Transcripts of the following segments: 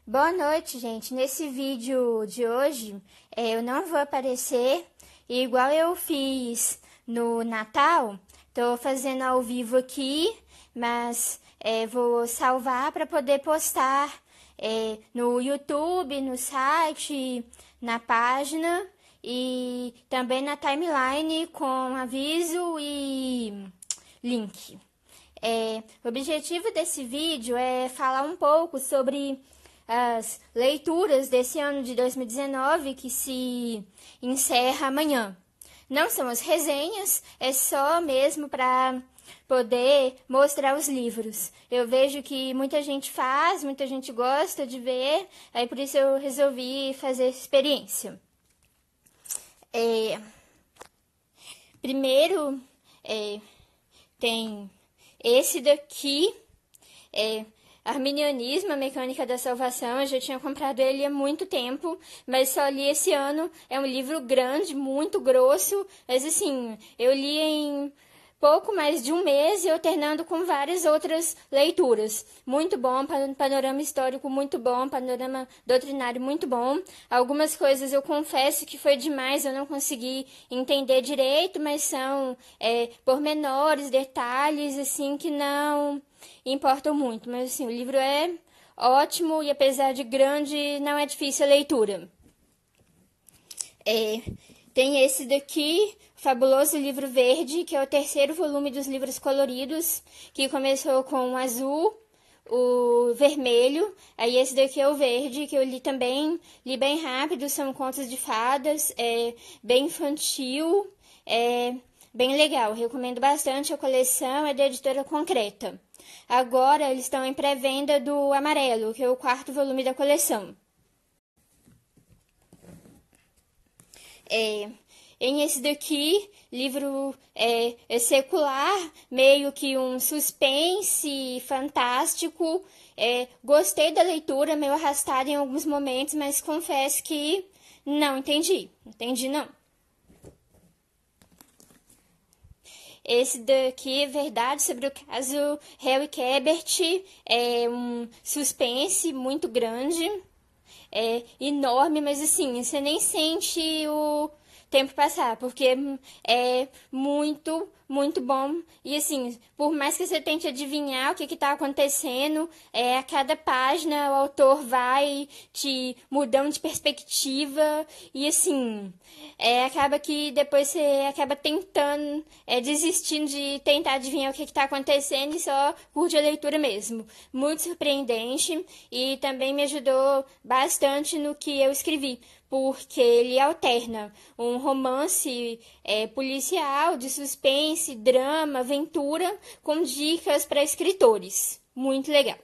Boa noite, gente. Nesse vídeo de hoje, eu não vou aparecer igual eu fiz no Natal. Tô fazendo ao vivo aqui, mas vou salvar para poder postar no YouTube, no site, na página e também na timeline com aviso e link. O objetivo desse vídeo é falar um pouco sobre as leituras desse ano de 2019 que se encerra amanhã. Não são as resenhas, é só mesmo para poder mostrar os livros. Eu vejo que muita gente faz, muita gente gosta de ver, aí por isso eu resolvi fazer essa experiência. Primeiro, tem esse daqui, Arminianismo, a Mecânica da Salvação. Eu já tinha comprado ele há muito tempo, mas só li esse ano. É um livro grande, muito grosso, mas assim, eu li em pouco mais de um mês e alternando com várias outras leituras. Muito bom, panorama histórico muito bom, panorama doutrinário muito bom. Algumas coisas eu confesso que foi demais, eu não consegui entender direito, mas são pormenores, detalhes, assim, que não importam muito. Mas assim, o livro é ótimo e apesar de grande, não é difícil a leitura. Tem esse daqui, Fabuloso Livro Verde, que é o terceiro volume dos livros coloridos, que começou com o azul, o vermelho, aí esse daqui é o verde, que eu li também, li bem rápido, são contos de fadas, bem infantil, bem legal, recomendo bastante a coleção, é da editora Concreta. Agora eles estão em pré-venda do amarelo, que é o quarto volume da coleção. Em esse daqui, livro secular, meio que um suspense fantástico. Gostei da leitura, meio arrastada em alguns momentos, mas confesso que não entendi. Entendi não. Esse daqui é Verdade sobre o caso Harry Quebert, é um suspense muito grande. Enorme, mas assim, você nem sente o tempo passar, porque é muito, muito bom. E assim, por mais que você tente adivinhar o que está acontecendo, a cada página o autor vai te mudando de perspectiva e assim, acaba que depois você acaba tentando, desistindo de tentar adivinhar o que está acontecendo e só curte a leitura mesmo. Muito surpreendente e também me ajudou bastante no que eu escrevi, porque ele alterna um romance policial, de suspense, drama, aventura, com dicas para escritores. Muito legal.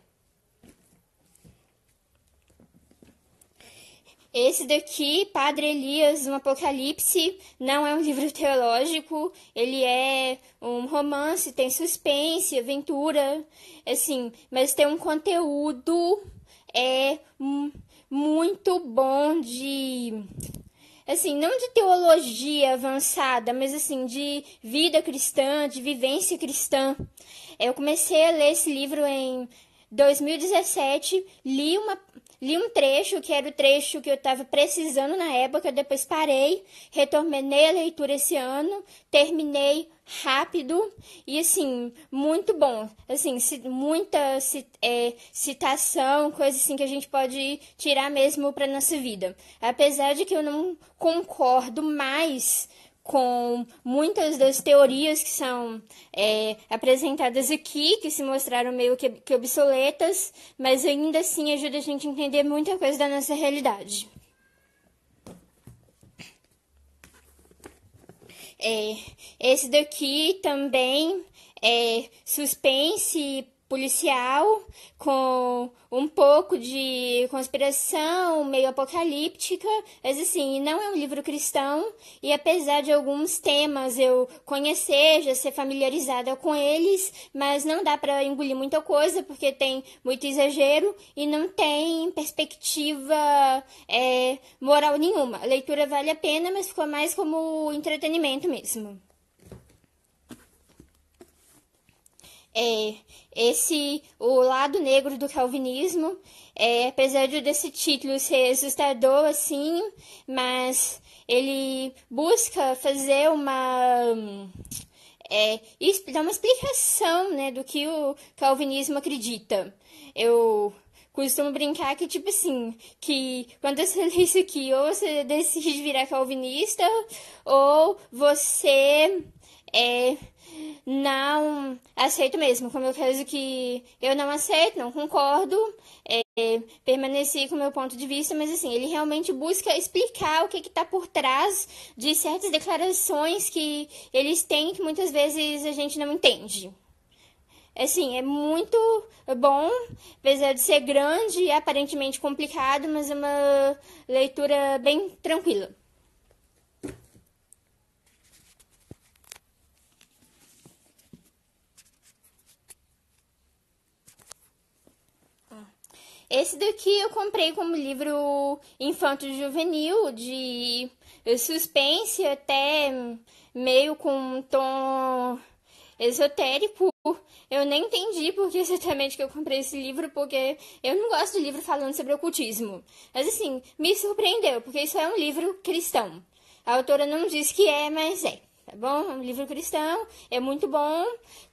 Esse daqui, Padre Elias, um Apocalipse, não é um livro teológico, ele é um romance, tem suspense, aventura, assim, mas tem um conteúdo muito bom de, assim, não de teologia avançada, mas assim, de vida cristã, de vivência cristã. Eu comecei a ler esse livro em 2017, li um trecho, que era o trecho que eu estava precisando na época, depois parei, retornei a leitura esse ano, terminei rápido e, assim, muito bom. Assim, muita citação, coisa assim que a gente pode tirar mesmo para nossa vida. Apesar de que eu não concordo mais com muitas das teorias que são apresentadas aqui, que se mostraram meio que obsoletas, mas ainda assim ajuda a gente a entender muita coisa da nossa realidade. Esse daqui também é suspense policial, com um pouco de conspiração, meio apocalíptica, mas assim, não é um livro cristão, e apesar de alguns temas eu conhecer, já ser familiarizada com eles, mas não dá para engolir muita coisa, porque tem muito exagero e não tem perspectiva moral nenhuma. A leitura vale a pena, mas ficou mais como entretenimento mesmo. É, o lado negro do calvinismo, apesar desse título ser assustador, assim, mas ele busca fazer dar uma explicação, né, do que o calvinismo acredita. Eu costumo brincar que, tipo assim, que quando você lê isso aqui, ou você decide virar calvinista, ou você é, não aceito mesmo, como eu caso que eu não aceito, não concordo, permaneci com o meu ponto de vista, mas assim, ele realmente busca explicar o que está por trás de certas declarações que eles têm que muitas vezes a gente não entende. Assim, é muito bom, apesar de ser grande e aparentemente complicado, mas é uma leitura bem tranquila. Esse daqui eu comprei como livro infanto-juvenil, de suspense, até meio com um tom esotérico. Eu nem entendi por que exatamente que eu comprei esse livro, porque eu não gosto de livro falando sobre ocultismo. Mas assim, me surpreendeu, porque isso é um livro cristão. A autora não diz que é, mas é. Tá bom? É um livro cristão, é muito bom.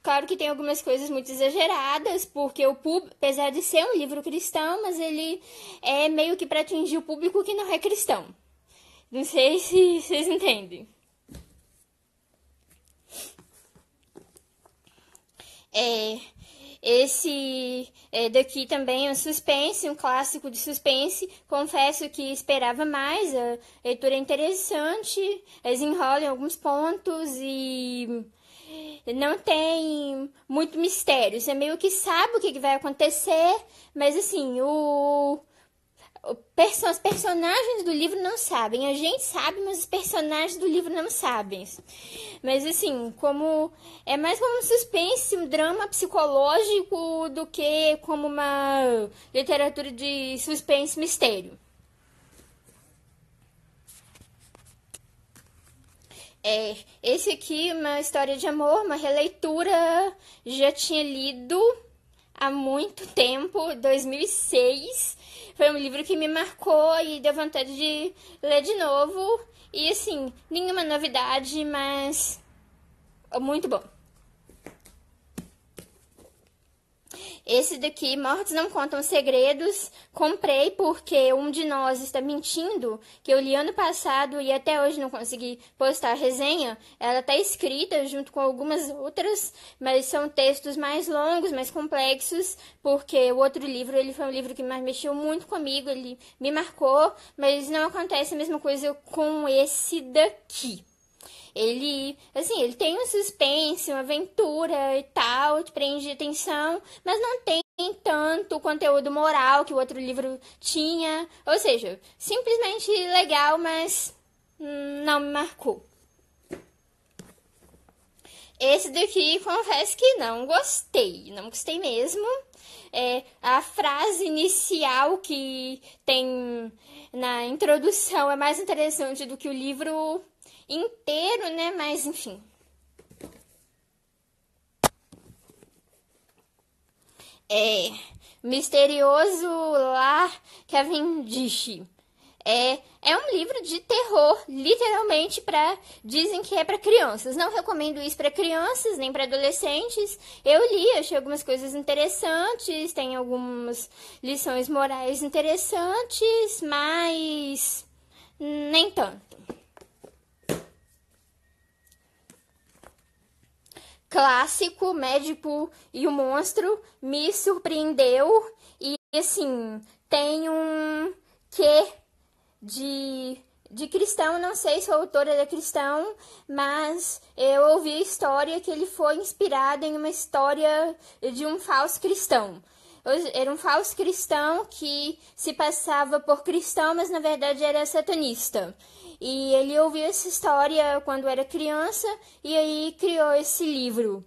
Claro que tem algumas coisas muito exageradas, porque apesar de ser um livro cristão, mas ele é meio que para atingir o público que não é cristão. Não sei se vocês entendem. É, daqui também é um suspense, um clássico de suspense. Confesso que esperava mais, a leitura é interessante, eles enrolam em alguns pontos e não tem muito mistério. Você meio que sabe o que vai acontecer, mas assim, os personagens do livro não sabem. A gente sabe, mas os personagens do livro não sabem. Mas assim, como é mais como um suspense, um drama psicológico do que como uma literatura de suspense mistério. Esse aqui, uma história de amor, uma releitura, já tinha lido há muito tempo, 2006. Foi um livro que me marcou e deu vontade de ler de novo. E assim, nenhuma novidade, mas muito bom. Esse daqui, Mortos Não Contam Segredos, comprei porque um de nós está mentindo, que eu li ano passado e até hoje não consegui postar a resenha. Ela está escrita junto com algumas outras, mas são textos mais longos, mais complexos, porque o outro livro, ele foi um livro que mais mexeu muito comigo, ele me marcou, mas não acontece a mesma coisa com esse daqui. Ele tem um suspense, uma aventura e tal, te prende atenção, mas não tem tanto conteúdo moral que o outro livro tinha. Ou seja, simplesmente legal, mas não me marcou. Esse daqui, confesso que não gostei mesmo. A frase inicial que tem na introdução é mais interessante do que o livro inteiro, né? Mas enfim. Misterioso Lar Cavendish. É um livro de terror, literalmente dizem que é para crianças. Não recomendo isso para crianças, nem para adolescentes. Eu li, achei algumas coisas interessantes, tem algumas lições morais interessantes, mas nem tanto. Clássico, Médico e o Monstro, me surpreendeu e assim, tem um quê de cristão, não sei se o autor é cristão, mas eu ouvi a história que ele foi inspirado em uma história de um falso cristão. Era um falso cristão que se passava por cristão, mas na verdade era satanista. E ele ouviu essa história quando era criança e aí criou esse livro.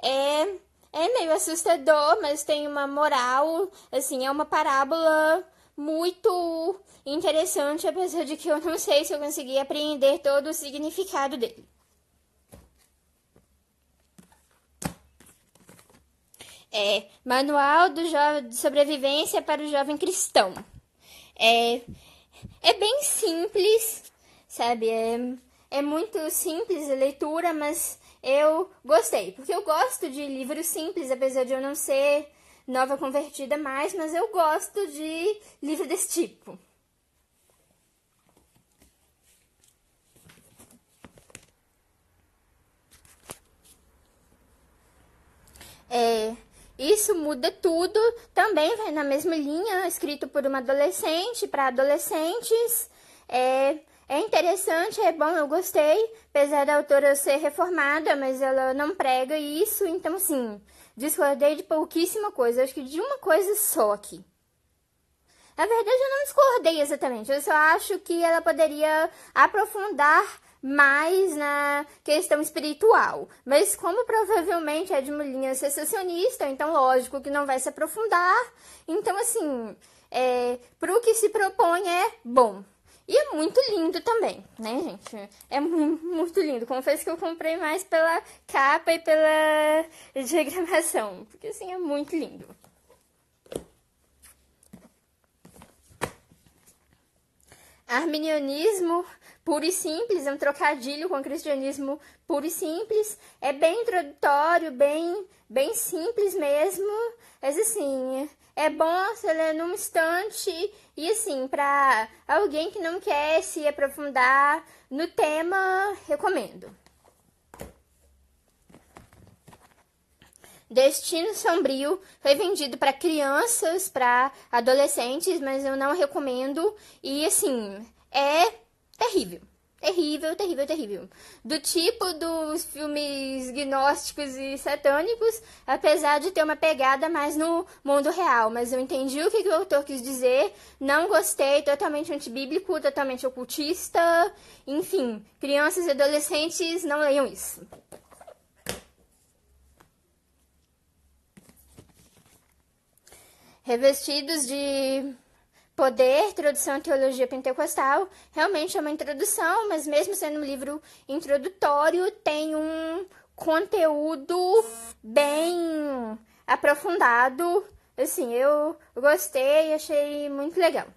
É meio assustador, mas tem uma moral, assim, é uma parábola muito interessante, apesar de que eu não sei se eu consegui apreender todo o significado dele. Manual de Sobrevivência para o Jovem Cristão. É, é bem simples, sabe? É muito simples a leitura, mas eu gostei. Porque eu gosto de livros simples, apesar de eu não ser nova convertida mais, mas eu gosto de livro desse tipo. Isso muda tudo, também vai na mesma linha, escrito por uma adolescente para adolescentes. É interessante, é bom, eu gostei, apesar da autora ser reformada, mas ela não prega isso, então assim, discordei de pouquíssima coisa, acho que de uma coisa só aqui. Na verdade, eu não discordei exatamente, eu só acho que ela poderia aprofundar mais na questão espiritual. Mas como provavelmente é de uma linha sensacionista, então lógico que não vai se aprofundar. Então, assim, pro que se propõe é bom. E é muito lindo também, né, gente? É muito lindo. Confesso que eu comprei mais pela capa e pela diagramação, porque, assim, é muito lindo. Arminianismo puro e simples, é um trocadilho com o cristianismo puro e simples. É bem introdutório, bem simples mesmo. Mas assim, é bom você ler num instante. E assim, para alguém que não quer se aprofundar no tema, recomendo. Destino Sombrio foi vendido para crianças, para adolescentes, mas eu não recomendo. E assim, é terrível. Terrível, terrível, terrível. Do tipo dos filmes gnósticos e satânicos, apesar de ter uma pegada mais no mundo real. Mas eu entendi o que o autor quis dizer, não gostei, totalmente antibíblico, totalmente ocultista. Enfim, crianças e adolescentes, não leiam isso. Revestidos de Poder, Introdução à Teologia Pentecostal, realmente é uma introdução, mas mesmo sendo um livro introdutório, tem um conteúdo bem aprofundado. Assim, eu gostei, achei muito legal.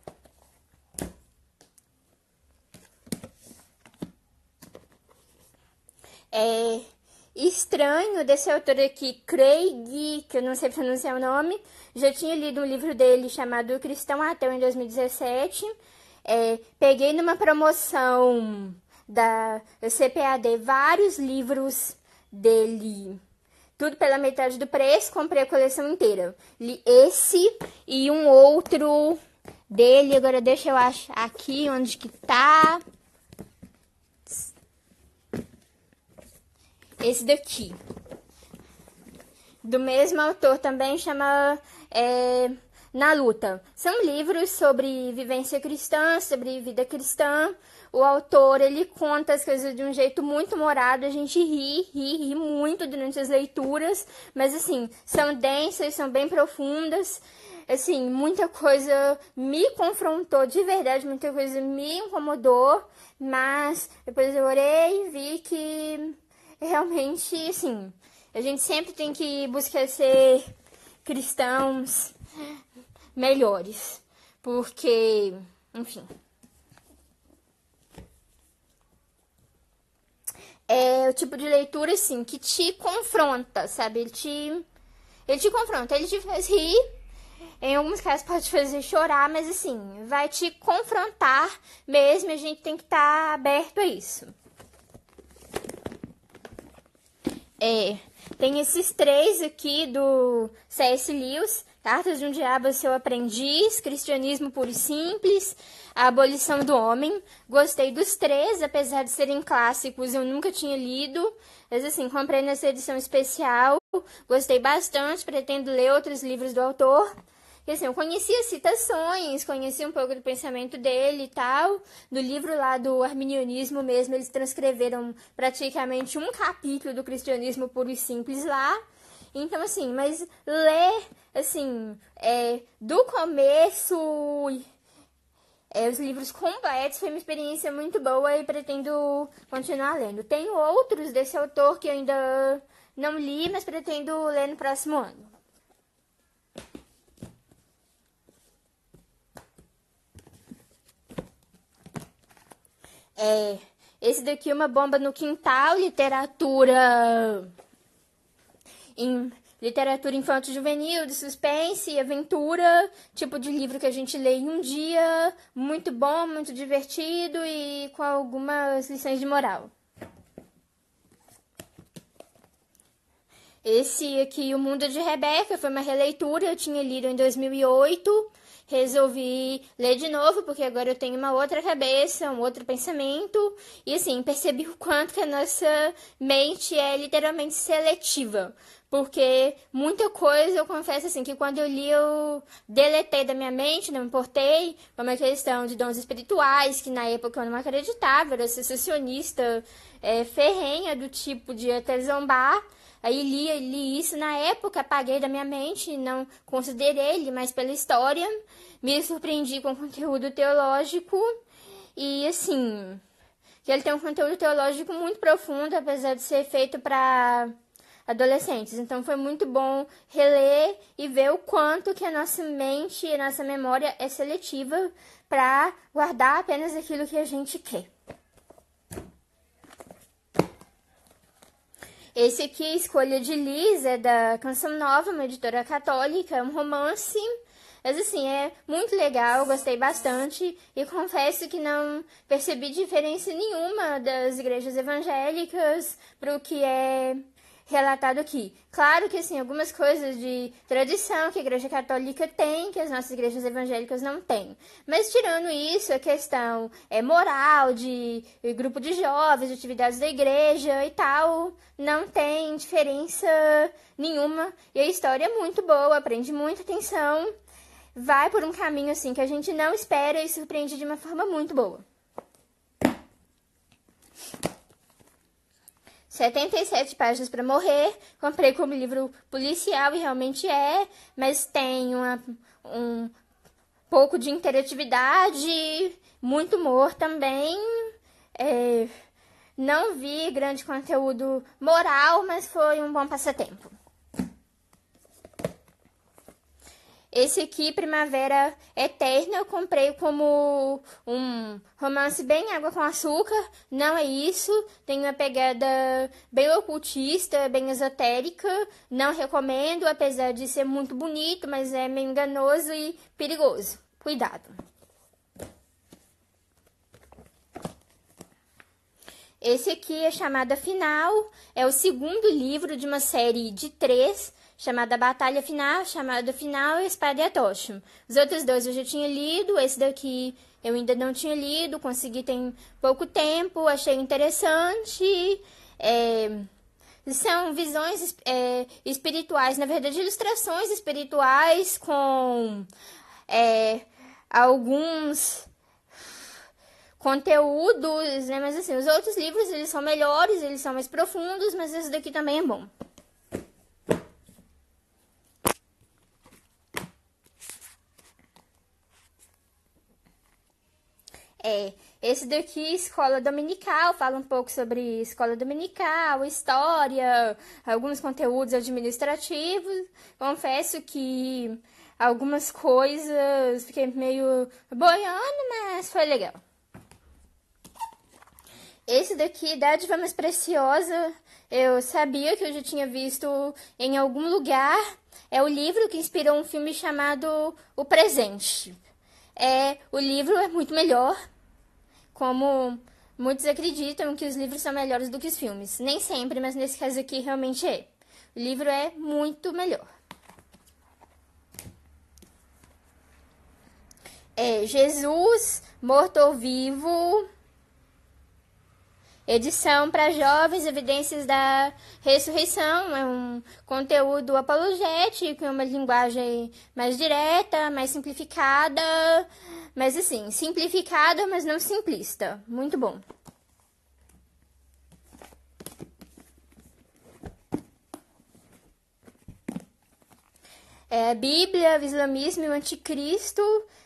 Estranho desse autor aqui, Craig, que eu não sei pronunciar o nome. Já tinha lido um livro dele chamado Cristão Ateu em 2017. Peguei numa promoção da CPAD vários livros dele, tudo pela metade do preço, comprei a coleção inteira. Li esse e um outro dele, agora deixa eu achar aqui onde que tá. Esse daqui. Do mesmo autor também, chama Na Luta. São livros sobre vivência cristã, sobre vida cristã. O autor, ele conta as coisas de um jeito muito humorado. A gente ri muito durante as leituras. Mas, assim, são densas, são bem profundas. Assim, muita coisa me confrontou de verdade, muita coisa me incomodou. Mas depois eu orei e vi que realmente, assim, a gente sempre tem que buscar ser cristãos melhores, porque, enfim, é o tipo de leitura, assim, que te confronta, sabe? Ele te confronta, ele te faz rir, em alguns casos pode te fazer chorar, mas, assim, vai te confrontar mesmo, e a gente tem que estar aberto a isso. Tem esses 3 aqui do C.S. Lewis: Cartas de um Diabo, Seu Aprendiz, Cristianismo Puro e Simples, A Abolição do Homem. Gostei dos 3, apesar de serem clássicos, eu nunca tinha lido. Mas assim, comprei nessa edição especial, gostei bastante, pretendo ler outros livros do autor. E assim, eu conhecia citações, conhecia um pouco do pensamento dele e tal. No livro lá do Arminianismo mesmo, eles transcreveram praticamente um capítulo do Cristianismo Puro e Simples lá. Então, assim, mas ler, assim, do começo, os livros completos, foi uma experiência muito boa e pretendo continuar lendo. Tenho outros desse autor que eu ainda não li, mas pretendo ler no próximo ano. É, esse daqui é Uma Bomba no Quintal, literatura infanto-juvenil, de suspense e aventura, tipo de livro que a gente lê em um dia, muito bom, muito divertido e com algumas lições de moral. Esse aqui, O Mundo de Rebeca, foi uma releitura, eu tinha lido em 2008, resolvi ler de novo, porque agora eu tenho uma outra cabeça, um outro pensamento, e assim, percebi o quanto que a nossa mente é literalmente seletiva, porque muita coisa, eu confesso assim, que quando eu li eu deletei da minha mente, não me importei, como a questão de dons espirituais, que na época eu não acreditava, era secessionista, ferrenha, do tipo de até zombar. Aí li isso na época, apaguei da minha mente, não considerei ele, mas pela história, me surpreendi com o conteúdo teológico e assim, que ele tem um conteúdo teológico muito profundo, apesar de ser feito para adolescentes. Então foi muito bom reler e ver o quanto que a nossa mente e a nossa memória é seletiva para guardar apenas aquilo que a gente quer. Esse aqui, Escolha de Liz, é da Canção Nova, uma editora católica, é um romance. Mas assim, é muito legal, gostei bastante e confesso que não percebi diferença nenhuma das igrejas evangélicas para o que é relatado aqui. Claro que assim, algumas coisas de tradição que a igreja católica tem, que as nossas igrejas evangélicas não têm. Mas tirando isso, a questão moral, de grupo de jovens, de atividades da igreja e tal, não tem diferença nenhuma. E a história é muito boa, prende muita atenção, vai por um caminho assim que a gente não espera e surpreende de uma forma muito boa. 77 páginas para morrer. Comprei como livro policial e realmente mas tem um pouco de interatividade, muito humor também. Não vi grande conteúdo moral, mas foi um bom passatempo. Esse aqui, Primavera Eterna, eu comprei como um romance bem água com açúcar. Não é isso. Tem uma pegada bem ocultista, bem esotérica. Não recomendo, apesar de ser muito bonito, mas é meio enganoso e perigoso. Cuidado. Esse aqui é Chamada Final. É o segundo livro de uma série de 3, chamada Batalha Final, Chamada Final e Espada e a Tocha. Os outros 2 eu já tinha lido, esse daqui eu ainda não tinha lido, consegui tem pouco tempo, achei interessante. São visões espirituais, na verdade, ilustrações espirituais com alguns conteúdos, né? Mas assim, os outros livros, eles são melhores, eles são mais profundos, mas esse daqui também é bom. Esse daqui, Escola Dominical, fala um pouco sobre escola dominical, história, alguns conteúdos administrativos. Confesso que algumas coisas fiquei meio boiando, mas foi legal. Esse daqui, Dádiva Mais Preciosa, eu sabia que eu já tinha visto em algum lugar. É o livro que inspirou um filme chamado O Presente. O livro é muito melhor, como muitos acreditam que os livros são melhores do que os filmes. Nem sempre, mas nesse caso aqui realmente é. O livro é muito melhor. Jesus, Morto ou Vivo, edição para jovens, Evidências da Ressurreição. É um conteúdo apologético, uma linguagem mais direta, mais simplificada, mas assim, simplificada, mas não simplista. Muito bom. A Bíblia, o Islamismo e o Anticristo,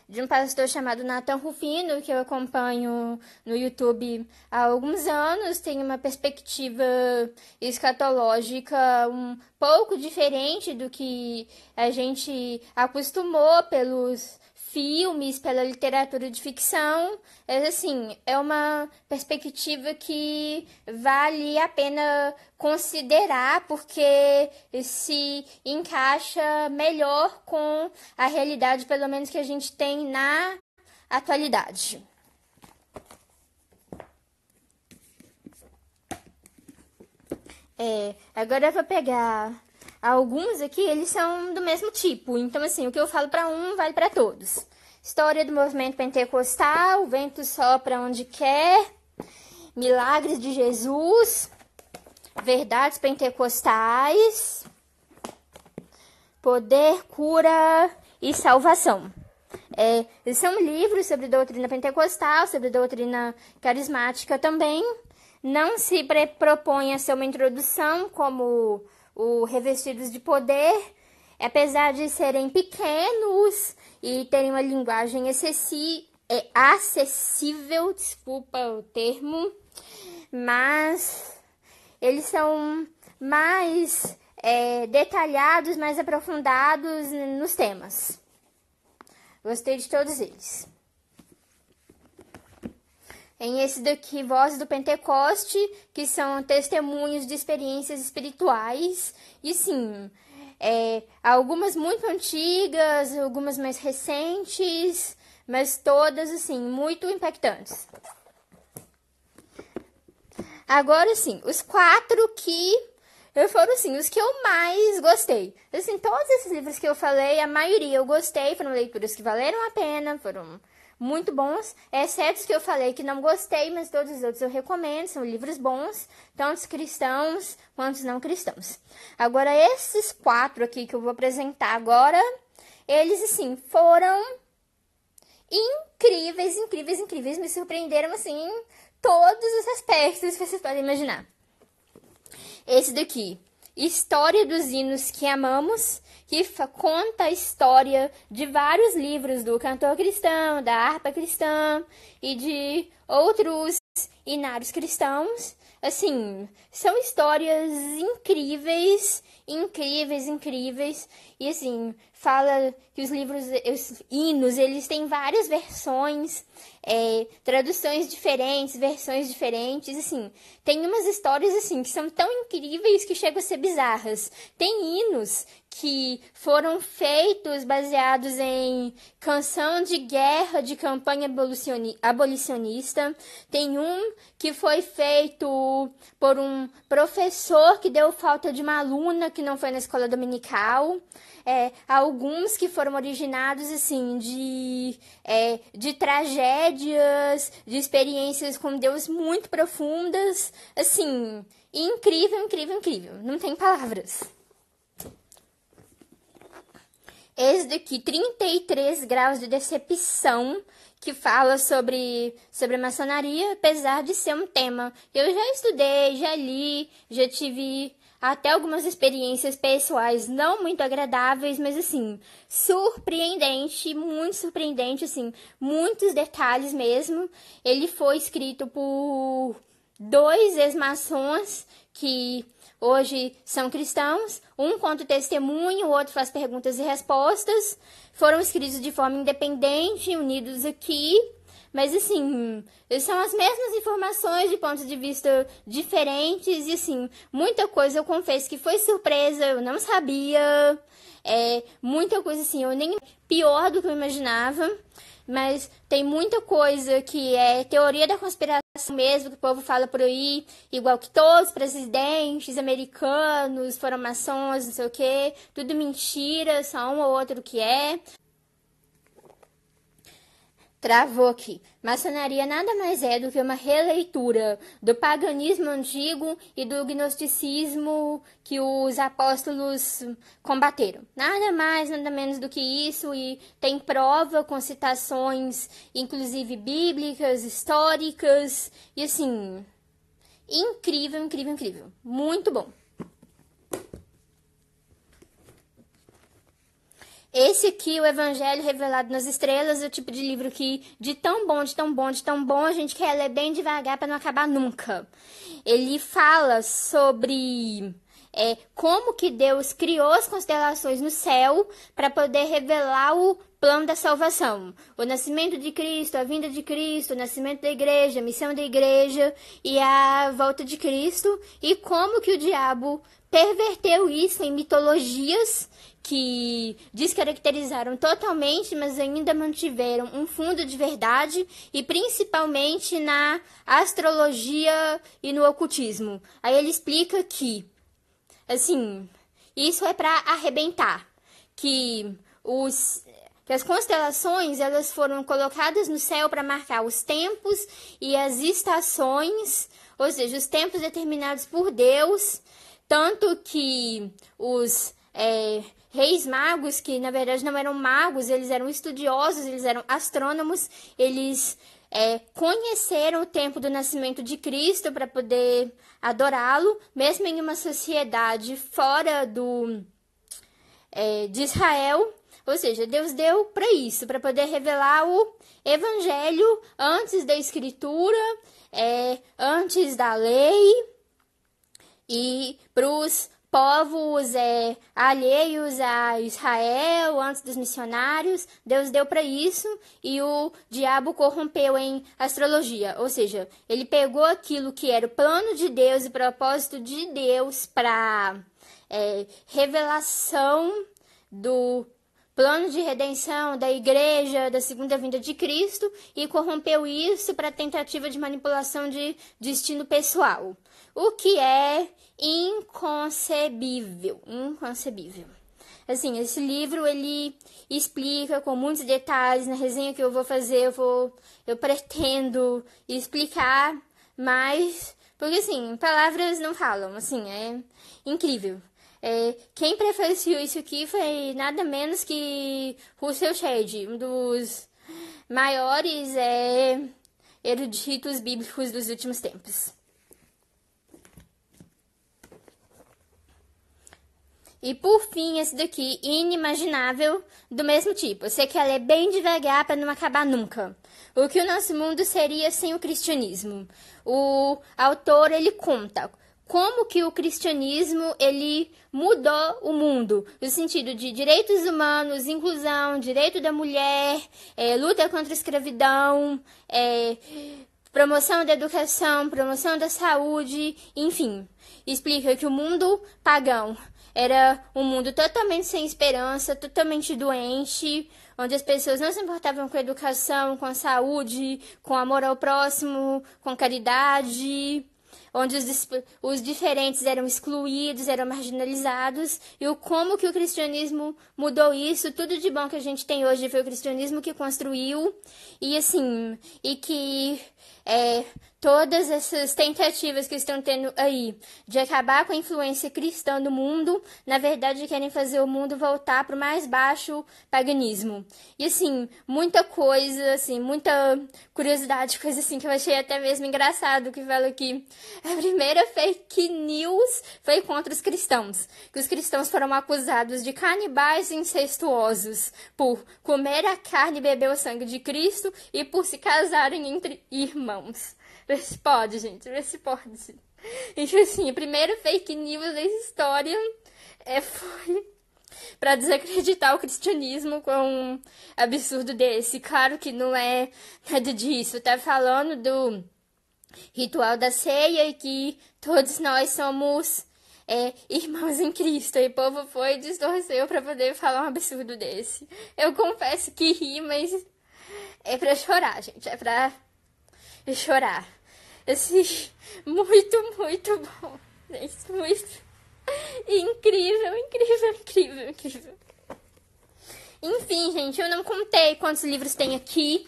de um pastor chamado Nathan Rufino, que eu acompanho no YouTube há alguns anos. Tem uma perspectiva escatológica um pouco diferente do que a gente acostumou pelos filmes, pela literatura de ficção. Assim, é uma perspectiva que vale a pena considerar, porque se encaixa melhor com a realidade, pelo menos que a gente tem na atualidade. Agora eu vou pegar alguns aqui, eles são do mesmo tipo. Então, assim, o que eu falo para um vale para todos. História do movimento pentecostal, vento sopra onde quer, milagres de Jesus, verdades pentecostais, poder, cura e salvação. São livros sobre doutrina pentecostal, sobre doutrina carismática também. Não se propõe a ser uma introdução como o Revestidos de Poder, apesar de serem pequenos e terem uma linguagem acessível, desculpa o termo, mas eles são mais detalhados, mais aprofundados nos temas. Gostei de todos eles. Em esse daqui, Vozes do Pentecoste, que são testemunhos de experiências espirituais. E sim, algumas muito antigas, algumas mais recentes, mas todas, assim, muito impactantes. Agora, sim, os 4 que foram, assim, os que eu mais gostei. Assim, todos esses livros que eu falei, a maioria eu gostei, foram leituras que valeram a pena, foram muito bons, exceto os que eu falei que não gostei, mas todos os outros eu recomendo, são livros bons, tanto cristãos quanto não cristãos. Agora, esses 4 aqui que eu vou apresentar agora, eles, assim, foram incríveis, me surpreenderam, assim, em todos os aspectos que vocês podem imaginar. Esse daqui, História dos Hinos que Amamos, que conta a história de vários livros do cantor cristão, da harpa cristã e de outros hinários cristãos. Assim, são histórias incríveis. E assim, fala que os hinos, eles têm várias versões, traduções diferentes, versões diferentes, assim. Tem umas histórias, assim, que são tão incríveis que chegam a ser bizarras. Tem hinos que foram feitos baseados em canção de guerra, de campanha abolicionista. Tem um que foi feito por um professor que deu falta de uma aluna que não foi na escola dominical. Alguns que foram originados, assim, de tragédias, de experiências com Deus muito profundas. Assim, incrível. Não tem palavras. Esse daqui, 33 graus de decepção, que fala sobre a maçonaria, apesar de ser um tema que eu já estudei, já li, já tive até algumas experiências pessoais não muito agradáveis, mas assim, muito surpreendente, assim, muitos detalhes mesmo. Ele foi escrito por 2 ex-maçons que hoje são cristãos. Um conta o testemunho, o outro faz perguntas e respostas. Foram escritos de forma independente, unidos aqui. Mas, assim, são as mesmas informações de pontos de vista diferentes. E, assim, muita coisa eu confesso que foi surpresa, eu não sabia. Muita coisa, assim, eu nem pior do que eu imaginava. Mas tem muita coisa que é teoria da conspiração mesmo, que o povo fala por aí, igual que todos os presidentes americanos foram maçons, não sei o quê. Tudo mentira, só um ou outro que é. Travou aqui. Maçonaria nada mais é do que uma releitura do paganismo antigo e do gnosticismo que os apóstolos combateram. Nada mais, nada menos do que isso, e tem prova com citações, inclusive bíblicas, históricas, e assim, incrível. Muito bom. Esse aqui, o Evangelho Revelado nas Estrelas, é o tipo de livro que, de tão bom, a gente quer ler bem devagar para não acabar nunca. Ele fala sobre como que Deus criou as constelações no céu para poder revelar o plano da salvação. O nascimento de Cristo, a vinda de Cristo, o nascimento da igreja, a missão da igreja e a volta de Cristo. E como que o diabo perverteu isso em mitologias que descaracterizaram totalmente, mas ainda mantiveram um fundo de verdade, e principalmente na astrologia e no ocultismo. Aí ele explica que, assim, isso é para arrebentar, que as constelações, elas foram colocadas no céu para marcar os tempos e as estações, ou seja, os tempos determinados por Deus, tanto que os reis magos, que na verdade não eram magos, eles eram estudiosos, eles eram astrônomos, eles conheceram o tempo do nascimento de Cristo para poder adorá-lo, mesmo em uma sociedade fora de Israel. Ou seja, Deus deu para isso, para poder revelar o evangelho antes da escritura, antes da lei, e para os povos alheios a Israel, antes dos missionários. Deus deu para isso, e o diabo corrompeu em astrologia. Ou seja, ele pegou aquilo que era o plano de Deus e propósito de Deus para revelação do plano de redenção da igreja, da segunda vinda de Cristo, e corrompeu isso para tentativa de manipulação de destino pessoal. O que é inconcebível. Assim, esse livro, ele explica com muitos detalhes. Na resenha que eu vou fazer, eu pretendo explicar mais, porque assim, palavras não falam, assim, é incrível. Quem prefaciou isso aqui foi nada menos que Russell Shedd, um dos maiores eruditos bíblicos dos últimos tempos. E por fim, esse daqui, inimaginável, do mesmo tipo. Você quer ler bem devagar para não acabar nunca. O que o nosso mundo seria sem o cristianismo? O autor, ele conta como que o cristianismo, ele mudou o mundo, no sentido de direitos humanos, inclusão, direito da mulher, luta contra a escravidão, promoção da educação, promoção da saúde, enfim. Explica que o mundo pagão era um mundo totalmente sem esperança, totalmente doente, onde as pessoas não se importavam com a educação, com a saúde, com amor ao próximo, com caridade, onde os diferentes eram excluídos, eram marginalizados, e como que o cristianismo mudou isso. Tudo de bom que a gente tem hoje foi o cristianismo que construiu, e assim, e que todas essas tentativas que estão tendo aí de acabar com a influência cristã no mundo, na verdade querem fazer o mundo voltar para o mais baixo paganismo. E assim, muita coisa, assim, muita curiosidade, coisa assim que eu achei até mesmo engraçado, que fala que a primeira fake news foi contra os cristãos, que os cristãos foram acusados de canibais incestuosos por comer a carne e beber o sangue de Cristo e por se casarem entre irmãos. Vê se pode, gente. Vê se pode. Então, assim, a primeira fake news da história foi para desacreditar o cristianismo com um absurdo desse. Claro que não é nada disso. Tá falando do ritual da ceia e que todos nós somos irmãos em Cristo. E o povo foi e distorceu para poder falar um absurdo desse. Eu confesso que ri, mas é pra chorar, gente. É pra chorar. Assim, muito, muito bom. Muito incrível. Enfim, gente, eu não contei quantos livros tem aqui.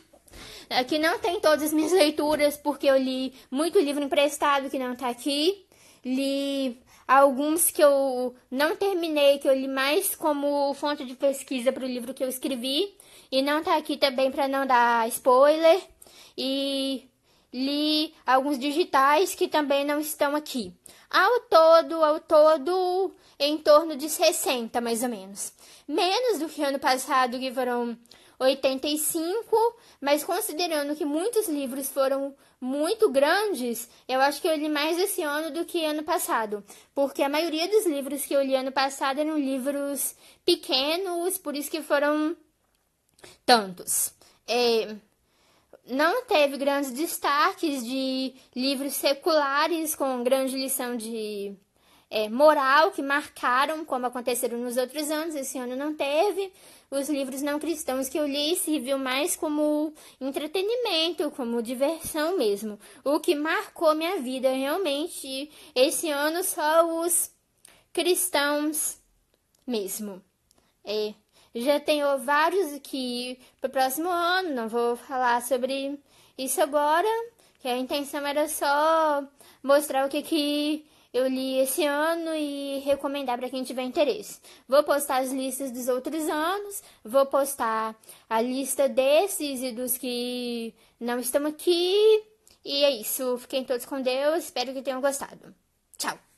Aqui não tem todas as minhas leituras, porque eu li muito livro emprestado que não tá aqui. Li alguns que eu não terminei, que eu li mais como fonte de pesquisa para o livro que eu escrevi. E não tá aqui também para não dar spoiler. E li alguns digitais que também não estão aqui. Ao todo, em torno de 60, mais ou menos. Menos do que ano passado, que foram 85, mas considerando que muitos livros foram muito grandes, eu acho que eu li mais esse ano do que ano passado, porque a maioria dos livros que eu li ano passado eram livros pequenos, por isso que foram tantos. Não teve grandes destaques de livros seculares com grande lição de moral que marcaram, como aconteceram nos outros anos. Esse ano não teve. Os livros não cristãos que eu li serviu mais como entretenimento, como diversão mesmo. O que marcou minha vida realmente esse ano só os cristãos mesmo. Já tenho vários aqui para o próximo ano, não vou falar sobre isso agora, que a intenção era só mostrar o que eu li esse ano e recomendar para quem tiver interesse. Vou postar as listas dos outros anos, vou postar a lista desses e dos que não estão aqui. E é isso, fiquem todos com Deus, espero que tenham gostado. Tchau!